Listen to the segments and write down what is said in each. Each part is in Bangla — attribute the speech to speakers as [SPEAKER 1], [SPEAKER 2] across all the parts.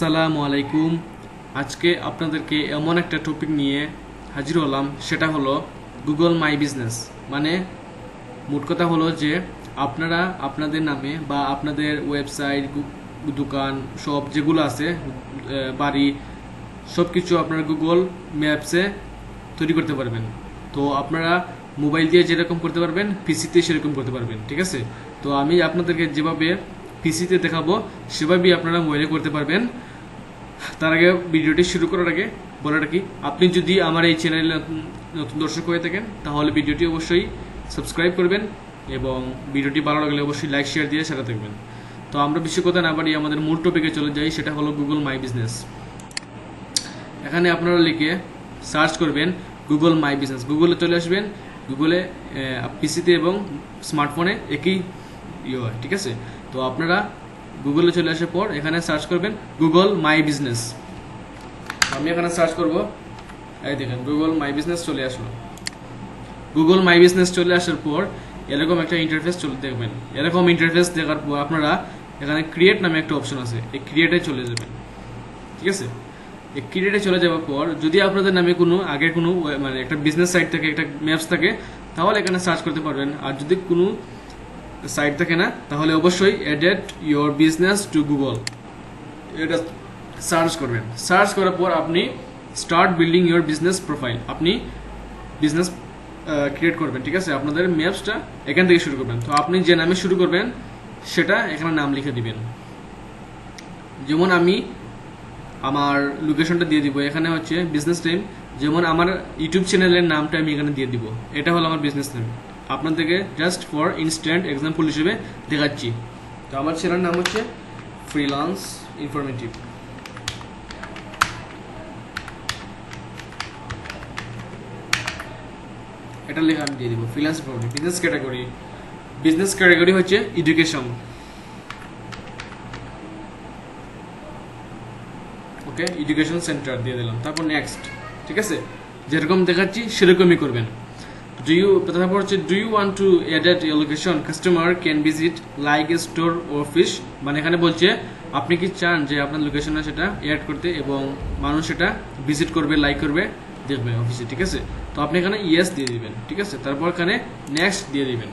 [SPEAKER 1] আসসালামু আলাইকুম। আজকে আপনাদেরকে এমন একটা টপিক নিয়ে হাজির হলাম, সেটা হলো গুগল মাই বিজনেস। মানে মোট কথা হলো যে আপনারা আপনাদের নামে বা আপনাদের ওয়েবসাইট, দোকান, শপ যেগুলো আছে, বাড়ি, সব কিছু আপনারা গুগল ম্যাপসে তৈরি করতে পারবেন। তো আপনারা মোবাইল দিয়ে যেরকম করতে পারবেন, পিসিতে সেরকম করতে পারবেন। ঠিক আছে? তো আমি আপনাদেরকে যেভাবে পিসিতে দেখাবো সেভাবেই আপনারা মোবাইলে করতে পারবেন। তার আগে ভিডিওটি শুরু করার আগে বলাটা কি, আপনি যদি আমার এই চ্যানেলে নতুন দর্শক হয়ে থাকেন তাহলে ভিডিওটি অবশ্যই সাবস্ক্রাইব করবেন এবং ভিডিওটি ভালো লাগলে অবশ্যই লাইক শেয়ার দিয়ে সাথে থাকবেন। তো আমরা বেশি কথা না বাড়িয়ে আমাদের মূল টপিকে চলে যাই, সেটা হলো গুগল মাই বিজনেস। এখানে আপনারা লিখে সার্চ করবেন গুগল মাই বিজনেস, গুগলে চলে আসবেন। গুগলে পিসিতে এবং স্মার্টফোনে একই হয়। ঠিক আছে? তো আপনারা গুগলে চলে আসার পর এখানে সার্চ করবেন গুগল মাই বিজনেস। আমি এখানে সার্চ করব, এই দেখেন গুগল মাই বিজনেস চলে আসলো। গুগল মাই বিজনেস চলে আসার পর এরকম একটা ইন্টারফেস দেখবেন। এরকম ইন্টারফেস দেখার পর আপনারা এখানে ক্রিয়েট নামে একটা অপশন আছে, এই ক্রিয়েটে চলে যাবেন। ঠিক আছে? এই ক্রিয়েটে চলে যাওয়ার পর যদি আপনাদের নামে কোনো আগের কোনো মানে একটা বিজনেস সাইট থাকে, একটা ম্যাপস থাকে, তাহলে এখানে সার্চ করতে পারবেন। আর যদি কোনো সাইট থাকে না, তাহলে অবশ্যই added your business to Google, এটা সার্চ করবেন। সার্চ করার পর আপনি start building your business profile, আপনি বিজনেস ক্রিয়েট করবেন। ঠিক আছে? আপনাদের ম্যাপসটা এখান থেকে শুরু করবেন। তো আপনি যে নামে শুরু করবেন সেটা এখানে নাম লিখে দিবেন। যেমন আমি আমার লোকেশনটা দিয়ে দিব, এখানে হচ্ছে বিজনেস নেম। যেমন আমার ইউটিউব চ্যানেলের নামটা আমি এখানে দিয়ে দিব, এটা হলো আমার বিজনেস নেম। আপনাদেরকে জাস্ট ফর ইনস্ট্যান্ট এক্সাম্পল হিসেবে দেখাচ্ছি। তো আমার চ্যানেলের নাম হচ্ছে ফ্রিল্যান্স ইনফরমেটিভ। এটা লেখা আমি দিয়ে দিব ফ্রিল্যান্স ইনফরমেটিভ। বিজনেস ক্যাটাগরি হচ্ছে এডুকেশন। ওকে, এডুকেশন সেন্টার দিয়ে দিলাম। তারপর নেক্সট। ঠিক আছে? যেরকম দেখাচ্ছি সেরকমই করবেন। তারপর হচ্ছে do you want to add a location customer can visit like a store office. মানে এখানে বলছে আপনি কি চান যে আপনার লোকেশনে সেটা অ্যাড করতে এবং মানুষ সেটা ভিজিট করবে, লাইক করবে, দেখবে অফিসে। ঠিক আছে? তো আপনি এখানে ইয়েস দিয়ে দিবেন। ঠিক আছে? তারপর এখানে নেক্সট দিয়ে দিবেন।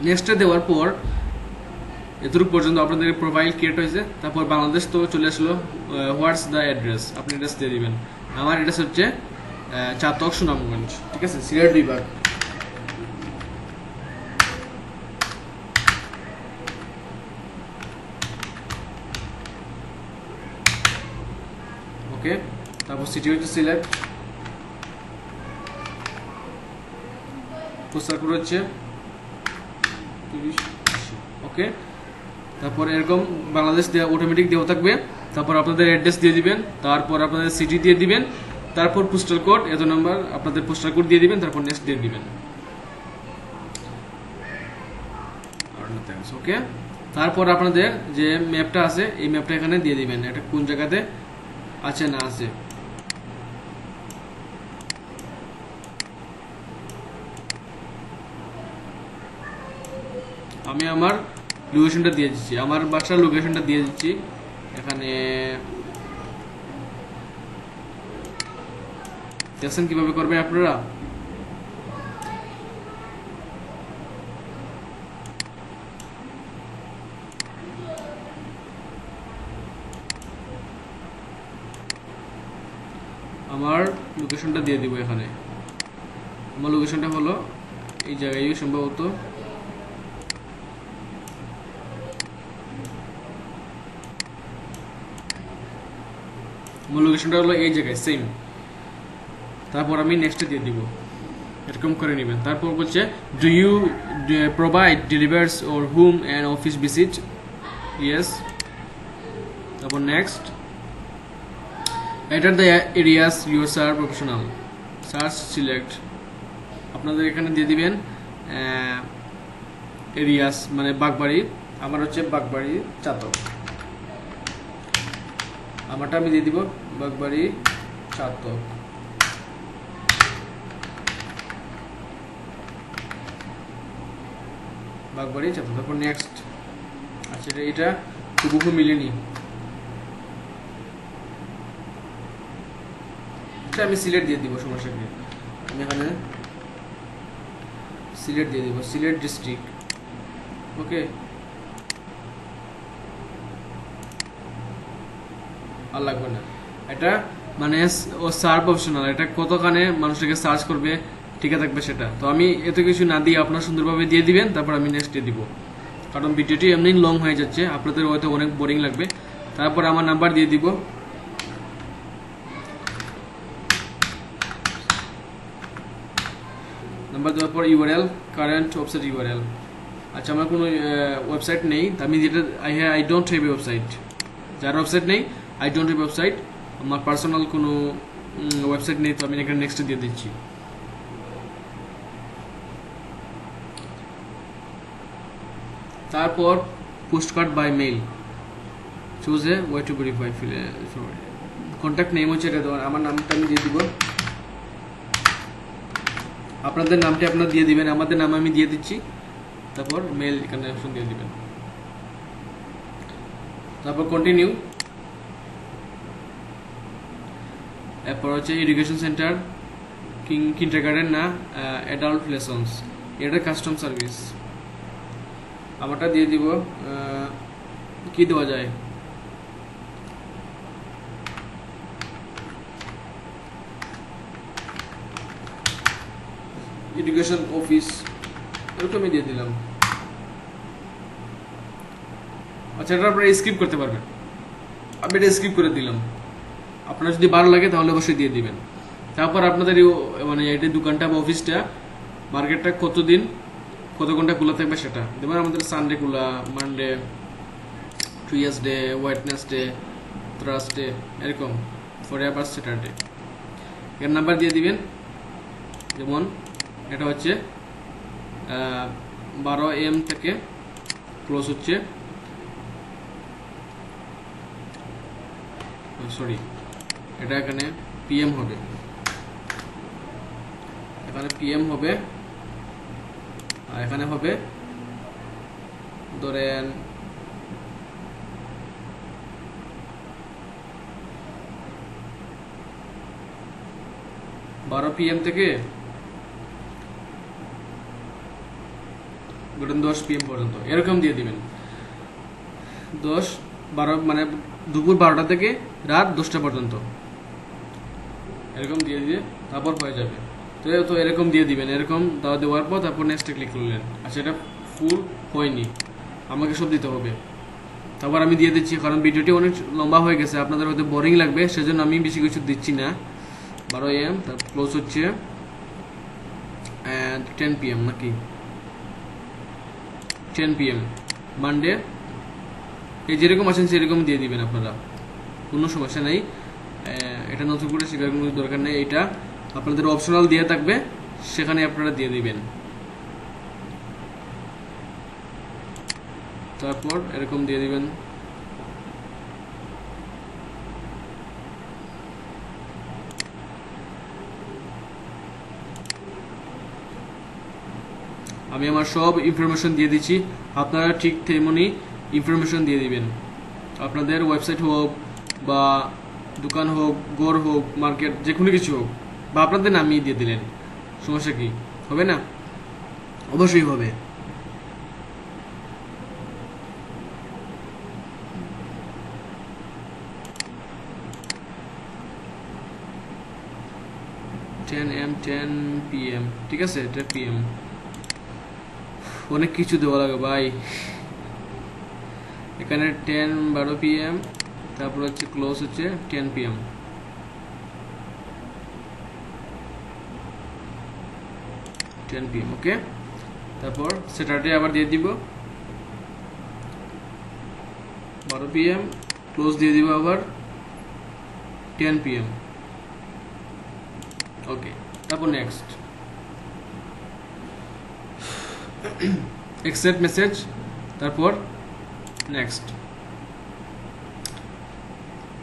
[SPEAKER 1] নেক্সটে দেওয়ার পর এতটুকু পর্যন্ত আপনাদের প্রোফাইল ক্রিয়েট হয়েছে। তারপর বাংলাদেশ তো চলে আসলো। হোয়াটস দ্য অ্যাড্রেস, আপনি অ্যাড্রেস দিয়ে দিবেন। আমার অ্যাড্রেস হচ্ছে চাতক, সুনামগঞ্জ। ঠিক আছে? সিলেট বিভাগ। ওকে, তারপর সিটি হচ্ছে সিলেট, পোস্টার কোড হচ্ছে 3080। ওকে, তারপর এরকম বাংলাদেশ দেওয়া অটোমেটিক দেওয়া থাকবে। তারপর আপনাদের অ্যাড্রেস দিয়ে দিবেন, তারপর আপনাদের সিটি দিয়ে দিবেন, তারপর পোস্টাল কোড, এত নাম্বার আপনাদের পোস্টাল কোড দিয়ে দিবেন, তারপর নেক্সট দিয়ে দিবেন। ওকে, তারপর আপনাদের যে ম্যাপটা আছে এই ম্যাপটা এখানে দিয়ে দিবেন, এটা কোন জায়গাতে আছে না আছে। আমি আমার লোকেশনটা দিয়ে দিচ্ছি, আমার বাসার লোকেশনটা দিয়ে দিচ্ছি এখানে। দেখছেন কিভাবে করবেন আপনারা? আমার লোকেশনটা দিয়ে দিব এখানে। আমার লোকেশনটা হলো এই জায়গায় সম্ভবত। আমার লোকেশনটা হলো এই জায়গায় সেম। তারপর আমি নেক্সটে দিয়ে দিব, এরকম করে নেবেন। তারপর বলছে do you provide deliveries or home and office visit, yes. তারপর next enter the areas your serve professional, search select. আপনাদের এখানে দিয়ে দিবেন এরিয়াস, মানে বাগবাড়ি। আমার হচ্ছে বাগবাড়ি চাতক, আমারটা আমি দিয়ে দিব বাগবাড়ি চাতক। বাগবাড়ি চাতক। তারপর নেক্সট। আচ্ছা, এটা হুবহু মিলেনি, আমি সিলেট দিয়ে দিব, সমস্যা কি, আমি এখানে সিলেট দিয়ে দিব, সিলেট ডিস্ট্রিক্ট। ওকে, আর লাগবে না এটা, মানে ও সার্চ অপশনাল, এটা কতখানে মানুষকে সার্চ করবে ঠিক থাকবে সেটা। তো আমি এত কিছু না দিয়ে আপনারা সুন্দরভাবে দিয়ে দিবেন, তারপর আমি নেক্সট দিয়ে দিব, কারণ ভিডিওটি এমনি লং হয়ে যাচ্ছে, আপনাদের হয়তো অনেক বোরিং লাগবে। তারপর আমার নাম্বার দিয়ে দিব, নাম্বার দেওয়ার পর ইউআরএল, কারেন্ট ওয়েবসাইট ইউআরএল। আচ্ছা, আমার কোনো ওয়েবসাইট নেই, আমি যেটা I don't have a website, যার ওয়েবসাইট নেই আই ডোন্ট হ্যাভ ওয়েবসাইট, আমার পার্সোনাল কোনো ওয়েবসাইট নেই, তো আমি এখানে নেক্সট দিয়ে দিচ্ছি। তারপর post card by mail, choose a way to verify, contact name হচ্ছে এটা, আমার নামটা আমি দিয়ে দিব, আপনাদের নামটি আপনারা দিয়ে দিবেন, আমাদের নাম আমি দিয়ে দিচ্ছি, তারপর মেল এখানে অপশন দিয়ে দিবেন, তারপর কন্টিনিউ। এরপর হচ্ছে এডুকেশন সেন্টার, কিন্ডারগার্টেন না অ্যাডাল্ট লেসন্স, এটা কাস্টম সার্ভিস, আমারটা দিয়ে দিব, কি দেওয়া যায়, এডুকেশন অফিস, এরকমই দিয়ে দিলাম। আচ্ছা, এটা আপনারা স্কিপ করতে পারবেন, আমি এটা স্কিপ করে দিলাম, আপনার যদি ভালো লাগে তাহলে অবশ্যই দিয়ে দিবেন। তারপর আপনাদের মানে এটা দোকানটা বা অফিসটা, মার্কেটটা কতদিন কত ঘন্টা খোলা থাকবে সেটা, যেমন আমাদের সানডে খোলা, মানডে, টুইসডে, ওয়েডনেসডে, থার্সডে, এরকম ফরএভার স্যাটারডে। এর নাম্বার দিয়ে দিবেন, যেমন এটা হচ্ছে 12 AM থেকে ক্লোজ হচ্ছে, সরি এটা এখানে PM হবে, এখানে PM হবে, আর এখানে হবে ধরেন 12 PM থেকে 10 PM পর্যন্ত, এরকম দিয়ে দিবেন। 10-12 মানে দুপুর 12টা থেকে রাত 10টা পর্যন্ত, এরকম দিয়ে দিয়ে তারপর হয়ে যাবে। তো এরকম দিয়ে দিবেন, এরকম দেওয়ার পর তারপর নেক্সটে ক্লিক করলেন। আচ্ছা, এটা ফুল হয়নি, আমাকে সব দিতে হবে, তারপর আমি দিয়ে দিচ্ছি, কারণ ভিডিওটি অনেক লম্বা হয়ে গেছে, আপনাদের হয়তো বোরিং লাগবে, সেজন্য আমি বেশি কিছু দিচ্ছি না। 12 AM, তারপর ক্লোজ হচ্ছে 10 PM নাকি 10 PM মানডে, এই যেরকম আছেন সেরকম দিয়ে দিবেন আপনারা, কোনো সমস্যা নেই। এটা নতুন করে শেখার কোনো দরকার নেই, এটা আপনাদের অপশনাল দিয়ে থাকবে, সেখানে আপনারা দিয়ে দিবেন। তারপর এরকম দিয়ে দিবেন, আমি আমার সব ইনফরমেশন দিয়ে দিচ্ছি, আপনারা ঠিক তেমনি ইনফরমেশন দিয়ে দিবেন, আপনাদের ওয়েবসাইট হোক বা দোকান হোক, ঘর হোক, মার্কেট, যে কোনো কিছু হোক, বা আপনাদের নামই দিয়ে দিলেন, সমস্যা কি হবে না? অবশ্যই হবে। $10 PM, ঠিক আছে, এটা PM, অনেক কিছু দেওয়া লাগে ভাই, এখানে 12 PM, তারপর হচ্ছে ক্লোজ হচ্ছে 10 PM, ওকে। তারপর স্যাটারডে আবার দিয়ে দিব 12 PM, ক্লোজ দিয়ে দিব আবার 10 PM, ওকে। তারপর নেক্সট accept মেসেজ, তারপর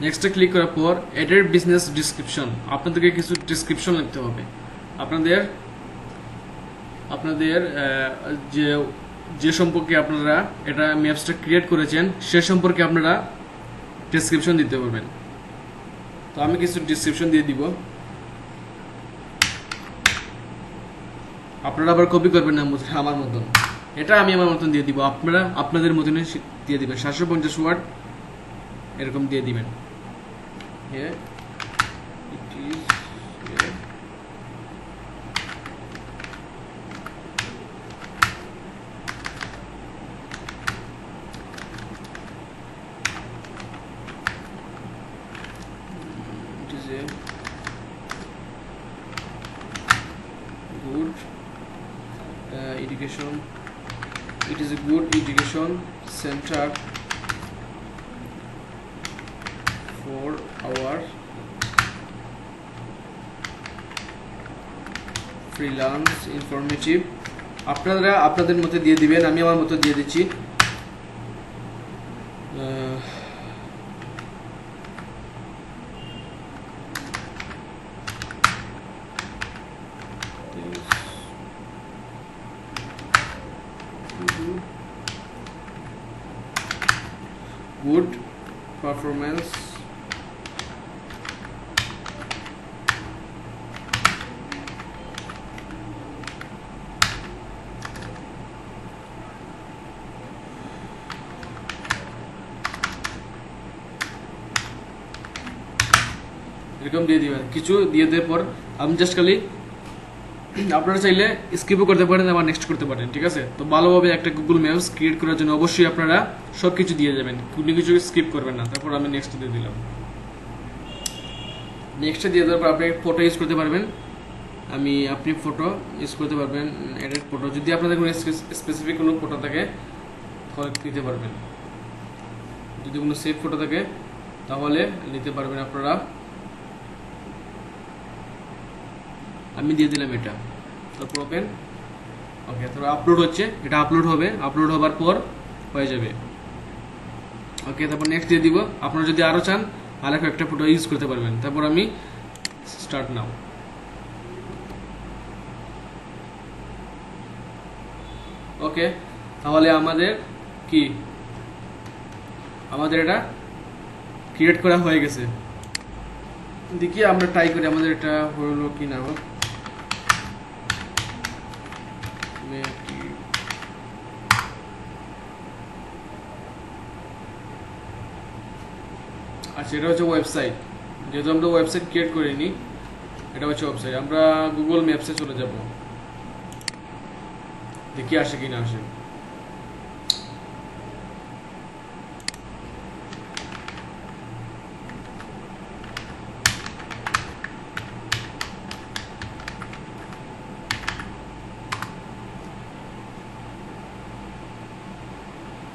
[SPEAKER 1] নেক্সটে ক্লিক করার পর এডেড বিজনেস ডিসক্রিপশন, আপনাদেরকে কিছু ডিসক্রিপশন লিখতে হবে, আপনাদের যে সম্পর্কে আপনারা এটা ম্যাপসটা ক্রিয়েট করেছেন সে সম্পর্কে আপনারা ডিসক্রিপশন দিতে পারবেন। তো আমি কিছু ডিসক্রিপশন দিয়ে দিব, আপনারা আবার কপি করবেন না আমার মতন। এটা আমি আমার মতন দিয়ে দিব, আপনারা আপনাদের মতনই দিয়ে দিবেন। 750 ওয়ার্ড এরকম দিয়ে দিবেন। Here it is, here. It is a good education. It is a good education center for our freelance informative. আপনারা আপনাদের মধ্যে দিয়ে দিবেন, আমি আমার মতো দিয়ে দিচ্ছি। Good performance এরকম দিয়ে দিবেন। কিছু দিয়ে দেওয়ার পর আমি জাস্ট খালি আপনারা চাইলে স্কিপও করতে পারেন, আবার নেক্সট করতে পারেন, ঠিক আছে। তো ভালোভাবে একটা গুগল ম্যাপস ক্রিয়েট করার জন্য অবশ্যই আপনারা সব কিছু দিয়ে যাবেন, কোনো কিছু স্কিপ করবেন না। তারপর আমি নেক্সট দিয়ে দিলাম। নেক্সটে দিয়ে দেওয়ার পর আপনি ফটো ইউজ করতে পারবেন। আপনি ফটো ইউজ করতে পারবেন, এডিট ফটো। যদি আপনাদের কোনো স্পেসিফিক কোনো ফটো থাকে তাহলে নিতে পারবেন, যদি কোনো সেভ ফটো থাকে তাহলে নিতে পারবেন আপনারা। আমি দিয়ে দিলাম এটা, তারপর ওপেন। ওকে, তারপর আপলোড হচ্ছে, এটা আপলোড হবে, আপলোড হবার পর হয়ে যাবে। ওকে, তারপর নেক্সট দিয়ে দিব। আপনারা যদি আরও চান আর একটা ফটো ইউজ করতে পারবেন। তারপর আমি স্টার্ট নাও। ওকে, তাহলে আমাদের এটা ক্রিয়েট করা হয়ে গেছে। দেখি আমরা ট্রাই করি আমাদের এটা হলো কি না। আচ্ছা, এটা হচ্ছে ওয়েবসাইট। যেহেতু আমরা ওয়েবসাইট ক্রিয়েট করিনি, এটা হচ্ছে ওয়েবসাইট। আমরা গুগল ম্যাপসে চলে যাব, দেখি আসে কি না আসে।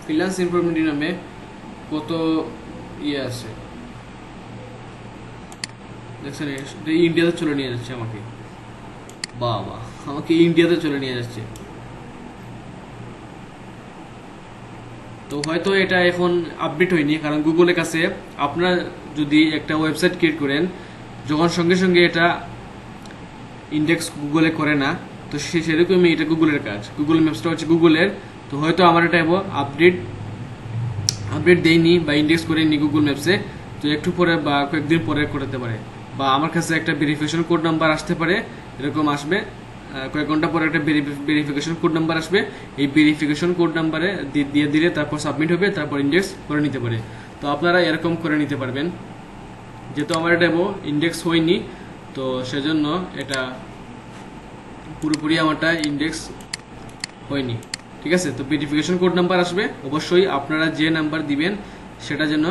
[SPEAKER 1] ফ্রিল্যান্স ইনফরমেটিভ নামে কত আছে দেখছেন, ইন্ডিয়াতে চলে নিয়ে যাচ্ছে আমাকে। বাবা, আমাকে ইন্ডিয়াতে চলে নিয়ে যাচ্ছে। তো হয়তো এটা এখন আপডেট হয়নি, কারণ গুগলের কাছে আপনারা যদি একটা ওয়েবসাইট ক্রিয়েট করেন, যখন সঙ্গে সঙ্গে এটা ইন্ডেক্স গুগলে করে না, তো সেরকমই এটা গুগলের কাজ। গুগল ম্যাপসটা হচ্ছে গুগলের। তো হয়তো আমার এটা আপডেট দেয়নি বা ইন্ডেক্স করেনি গুগল ম্যাপসে। তো একটু পরে বা কয়েকদিন পরে করতে পারে, বা আমার কাছে একটা ভেরিফিকেশন কোড নাম্বার আসতে পারে, এরকম আসবে। কয়েক ঘন্টা পরে একটা ভেরিফিকেশন কোড নাম্বার আসবে। এই ভেরিফিকেশন কোড নাম্বারে দিয়ে দিলে তারপর সাবমিট হবে, তারপর ইন্ডেক্স করে নিতে পারে। তো আপনারা এরকম করে নিতে পারবেন। যেহেতু আমার এটা ইন্ডেক্স হয়নি, তো সেজন্য এটা পুরোপুরি আমারটা ইন্ডেক্স হয়নি, ঠিক আছে। তো ভেরিফিকেশন কোড নাম্বার আসবে, অবশ্যই আপনারা যে নাম্বার দিবেন সেটা যেন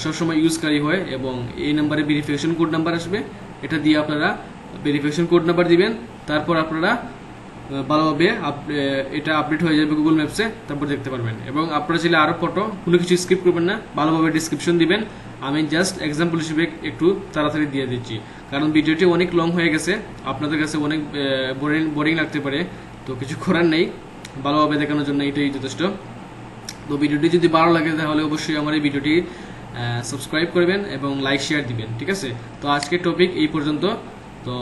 [SPEAKER 1] সবসময় ইউজকারী হয়, এবং এই নাম্বারে ভেরিফিকেশন কোড নাম্বার আসবে। এটা দিয়ে আপনারা ভেরিফিকেশন কোড নাম্বার দিবেন, তারপর আপনারা ভালোভাবে এটা আপডেট হয়ে যাবে গুগল ম্যাপসে, তারপর দেখতে পারবেন। এবং আপনারা চাইলে আরও ফটো কোনো কিছু স্কিপ করবেন না, ভালোভাবে ডিসক্রিপশন দিবেন। আমি জাস্ট এক্সাম্পল হিসেবে একটু তাড়াতাড়ি দিয়ে দিচ্ছি, কারণ ভিডিওটি অনেক লং হয়ে গেছে, আপনাদের কাছে অনেক বোরিং লাগতে পারে। তো কিছু করার নেই, ভালোভাবে দেখানোর জন্য এটাই যথেষ্ট। তো ভিডিওটি যদি ভালো লাগে তাহলে অবশ্যই আমার এই ভিডিওটি সাবস্ক্রাইব করবেন এবং লাইক শেয়ার দিবেন, ঠিক আছে। তো আজকের টপিক এই পর্যন্ত। তো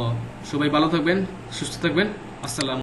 [SPEAKER 1] সবাই ভালো থাকবেন, সুস্থ থাকবেন। আসসালাম।